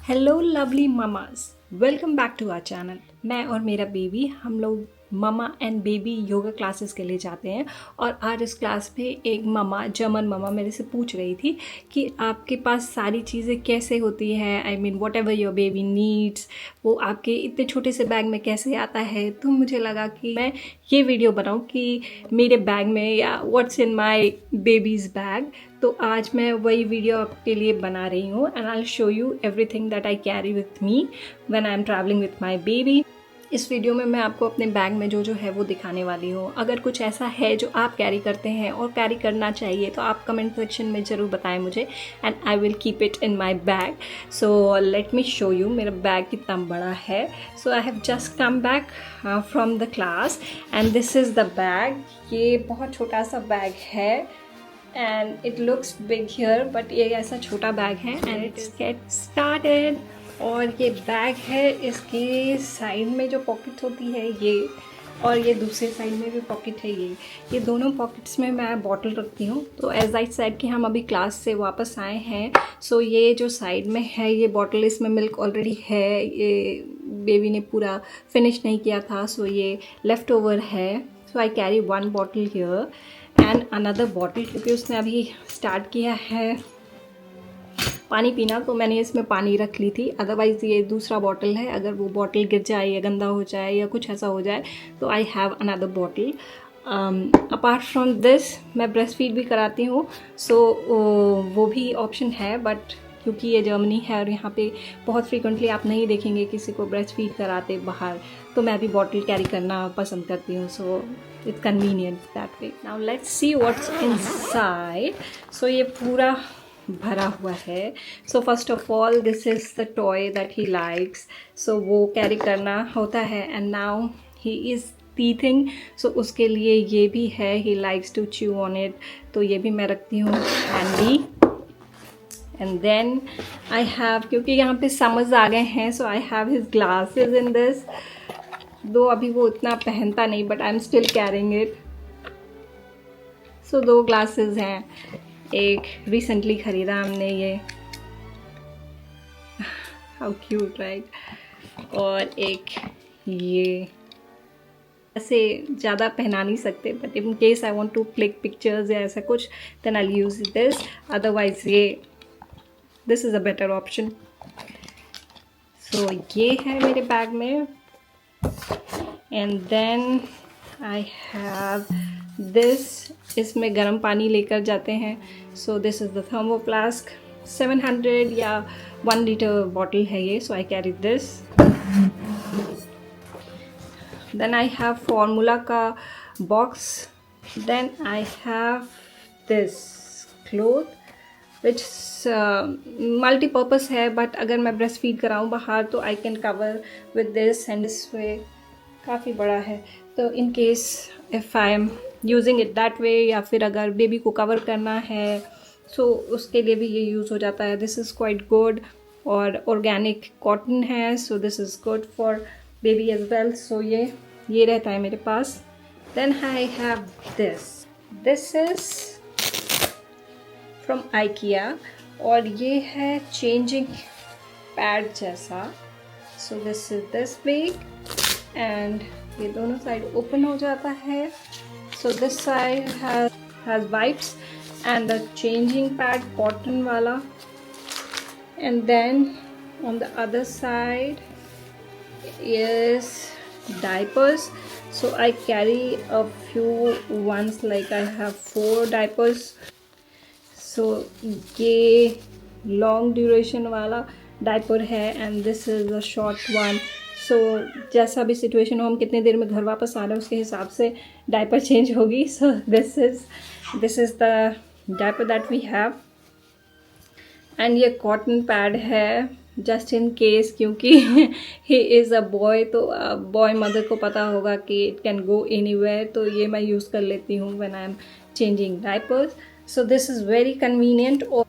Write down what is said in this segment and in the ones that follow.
Hello lovely mamas, welcome back to our channel. मैं और मेरा बेबी हम लोग mama and baby yoga classes के लिए जाते हैं। और आज इस क्लास में एक ममा, जर्मन ममा, मेरे से पूछ रही थी कि आपके पास सारी चीज़ें कैसे होती हैं, I mean what ever your baby needs, वो आपके इतने छोटे से बैग में कैसे आता है। तो मुझे लगा कि मैं ये वीडियो बनाऊँ कि मेरे बैग में या what's in my babies bag. तो आज मैं वही वीडियो आपके लिए बना रही हूँ and I will show you everything that I carry with me when I am travelling with my baby. इस वीडियो में मैं आपको अपने बैग में जो है वो दिखाने वाली हूँ। अगर कुछ ऐसा है जो आप कैरी करते हैं और कैरी करना चाहिए तो आप कमेंट सेक्शन में ज़रूर बताएं मुझे and I will keep it in my bag. So let me show you मेरा बैग कितना बड़ा है। So I have just come back from the class and this is the bag. ये बहुत छोटा सा बैग है and it looks big here but ये ऐसा छोटा बैग है and let's get started। और ये बैग है, इसके साइड में जो पॉकेट होती है ये, और ये दूसरे साइड में भी पॉकेट है ये दोनों पॉकेट्स में मैं बॉटल रखती हूँ। तो एज आई सेड कि हम अभी क्लास से वापस आए हैं, सो ये जो साइड में है ये बॉटल, इसमें मिल्क ऑलरेडी है, ये बेबी ने पूरा फिनिश नहीं किया था, सो ये लेफ़्ट ओवर है। So I carry one bottle here and another bottle, क्योंकि उसने अभी स्टार्ट किया है पानी पीना तो मैंने इसमें पानी रख ली थी। अदरवाइज़ ये दूसरा बॉटल है, अगर वो बॉटल गिर जाए या गंदा हो जाए या कुछ ऐसा हो जाए तो I have another bottle. Apart from this मैं ब्रेस्ट फीड भी कराती हूँ, सो वो भी ऑप्शन है, बट क्योंकि ये जर्मनी है और यहाँ पे बहुत फ्रीक्वेंटली आप नहीं देखेंगे किसी को ब्रेस्ट फीड कराते बाहर, तो मैं भी बॉटल कैरी करना पसंद करती हूँ। So it's convenient that way. Now let's see what's inside. So ये पूरा भरा हुआ है। सो first of all this is the toy that he likes, so वो कैरी करना होता है and now he is teething, so उसके लिए ये भी है, he likes to chew on it, तो ये भी मैं रखती हूँ handy. And then I have, क्योंकि यहाँ पे समर्स आ गए हैं, so I have his glasses in this, though अभी वो इतना पहनता नहीं but I am still carrying it. So दो ग्लासेस हैं, एक रिसेंटली ख़रीदा हमने ये, हाउ क्यूट राइट, और एक ये। ऐसे ज़्यादा पहना नहीं सकते but in case I want to click pictures या ऐसा कुछ then I use this, otherwise ये this is a better option. So ये है मेरे बैग में and then I have this, इसमें गर्म पानी लेकर जाते हैं, so this is the thermo flask, 700 या 1 लीटर बॉटल है ये, so I carry this. Then I have formula का box, then I have this cloth which multipurpose है, बट अगर मैं ब्रेस्ट फीड कराऊँ बाहर तो I can cover with this and this way, काफ़ी बड़ा है, तो in case if I am using it that way, या फिर अगर बेबी को कवर करना है सो उसके लिए भी ये यूज़ हो जाता है। दिस इज़ क्वाइट गुड और ऑर्गेनिक कॉटन है, so this is good for baby as well. So ये रहता है मेरे पास। Then I have this is from IKEA और ये है चेंजिंग पैड जैसा, so this is this big and ये दोनों साइड ओपन हो जाता है। So this side has wipes and the changing pad cotton वाला, and then on the other side is diapers, so I carry a few ones, like I have 4 diapers, so ये long duration वाला diaper है and this is a short one. So जैसा भी situation हो, हम कितने देर में घर वापस आ रहे हैं उसके हिसाब से डायपर चेंज होगी। So this is the diaper that we have and ये कॉटन पैड है जस्ट इन केस, क्योंकि ही इज़ अ बॉय, तो बॉय मदर को पता होगा कि इट कैन गो एनीवेयर, तो ये मैं यूज़ कर लेती हूँ when I am changing diapers. So this is very convenient. और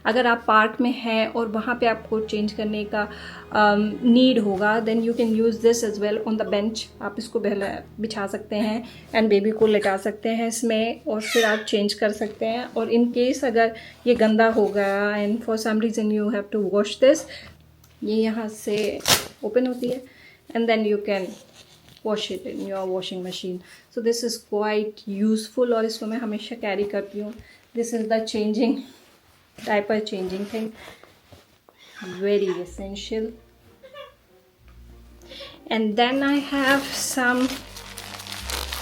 अगर आप पार्क में हैं और वहाँ पे आपको चेंज करने का नीड होगा then you can use this as well on the bench, आप इसको बिछा सकते हैं एंड बेबी को लेटा सकते हैं इसमें और फिर आप चेंज कर सकते हैं। और इन केस अगर ये गंदा हो गया and for some reason you have to wash this, ये यहाँ से ओपन होती है and then you can wash it in your washing machine. So this is quite useful और इसको मैं हमेशा कैरी करती हूँ. This is the changing diaper changing thing, very essential. And then I have some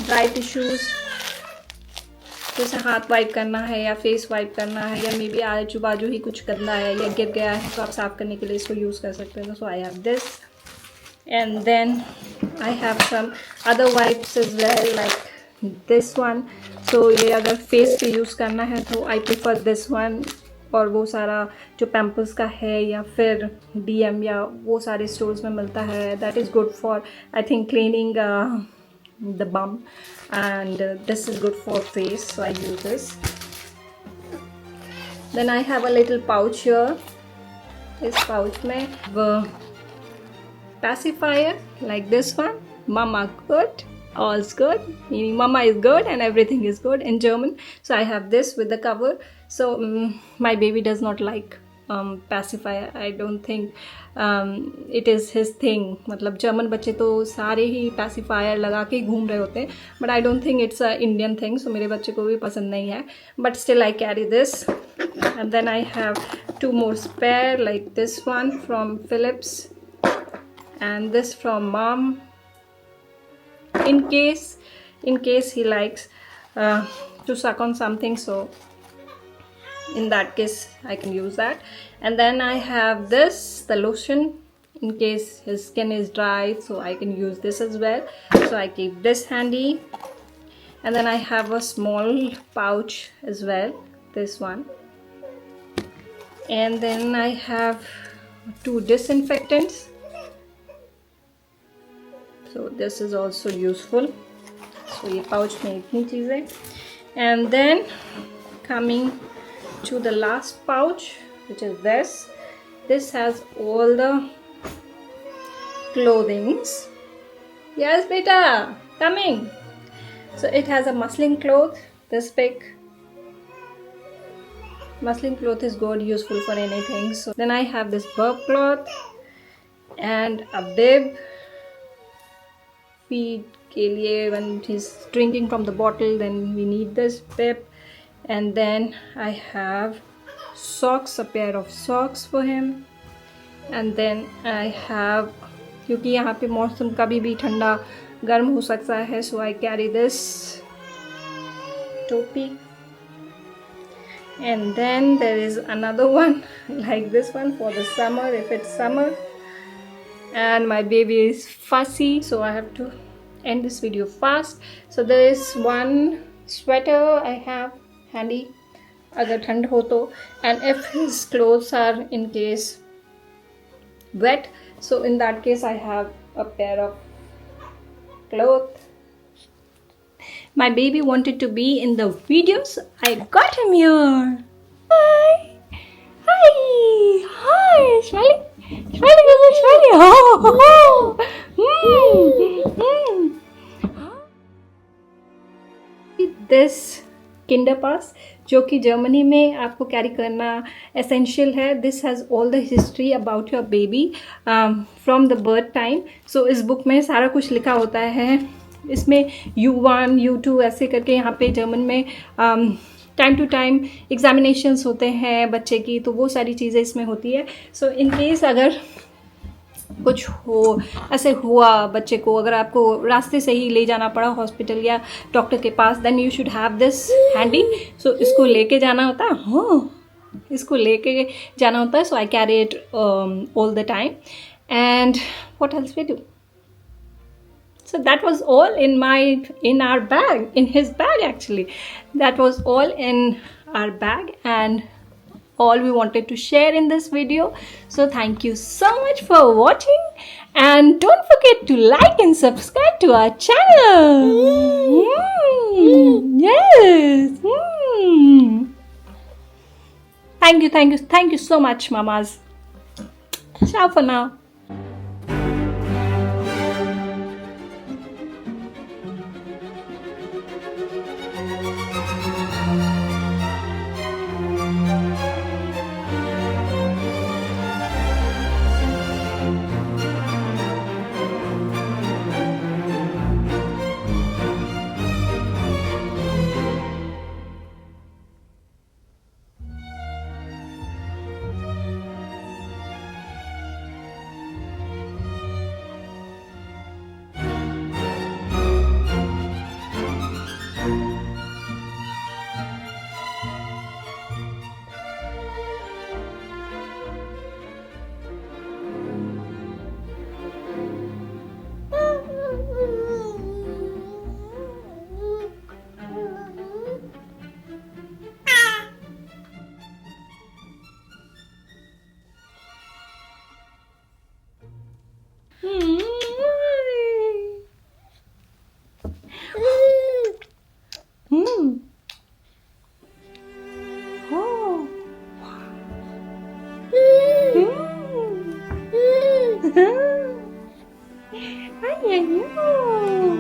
dry tissues. जैसे हाथ wipe करना है या फेस वाइप करना है या मे बी आजू बाजू ही कुछ गंदा है या गिर गया है तो आप साफ़ करने के लिए इसको यूज़ कर सकते हैं. So I have this and then I have some other wipes as well like this one. So ये अगर फेस पे यूज़ करना है तो आई प्रिफर दिस वन. और वो सारा जो पैम्पर्स का है या फिर DM या वो सारे स्टोर्स में मिलता है, that is good for I think cleaning the bum, and this is good for face, so I use this. Then I have a little pouch here. इस pouch में pacifier like this one, mama good, all's good, meaning mama is good and everything is good in German. So I have this with the cover. So my baby does not like pacifier. I don't think it is his thing. मतलब German बच्चे तो सारे ही pacifier लगा के घूम रहे होते हैं, but I don't think it's a Indian thing. So मेरे बच्चे को भी पसंद नहीं है, but still I carry this. And then I have 2 more spare, like this one from Philips and this from mom. In case he likes to suck on something, so in that case I can use that. And then I have this, the lotion, in case his skin is dry, so I can use this as well. So I keep this handy. And then I have a small pouch as well, this one. And then I have 2 disinfectants, so this is also useful. So ये pouch में इतनी चीज़ें. And then coming to the last pouch, which is this has all the clothings. Yes beta, coming. So it has a muslin cloth, this big. Muslin cloth is good, useful for anything. So then I have this burp cloth and a bib, feed के लिए when he's drinking from the bottle, then we need this bib. And then I have socks, a pair of socks for him. And then I have, क्योंकि यहाँ पे मौसम कभी भी ठंडा गर्म हो सकता है, so I carry this टोपी. And then there is another one like this one for the summer, if it's summer. And my baby is fussy, so I have to end this video fast. So there is one sweater I have handy अगर ठंड हो तो, and if his clothes are in case wet, so in that case I have a pair of clothes. My baby wanted to be in the video, so I got him here. Hi, hi, hi, smiling, smiling, smiling. Oh, oh. This Kinder Pass, जो कि Germany में आपको carry करना essential है. This has all the history about your baby from the birth time. So इस book में सारा कुछ लिखा होता है. इसमें U1, U2 ऐसे करके यहाँ पे जर्मन में टाइम टू टाइम एग्जामिनेशंस होते हैं बच्चे की, तो वो सारी चीज़ें इसमें होती है. सो इन केस अगर कुछ हो, ऐसे हुआ बच्चे को, अगर आपको रास्ते से ही ले जाना पड़ा हॉस्पिटल या डॉक्टर के पास, then you should have this handy. So इसको लेके जाना होता है. इसको लेके जाना होता है. So I carry it all the time. And what else we do? So that was all in our bag, in his bag actually. That was all in our bag and all we wanted to share in this video. So thank you so much for watching, and don't forget to like and subscribe to our channel. Yes. Thank you so much, mamas. Ciao for now. Ay, ay, ay.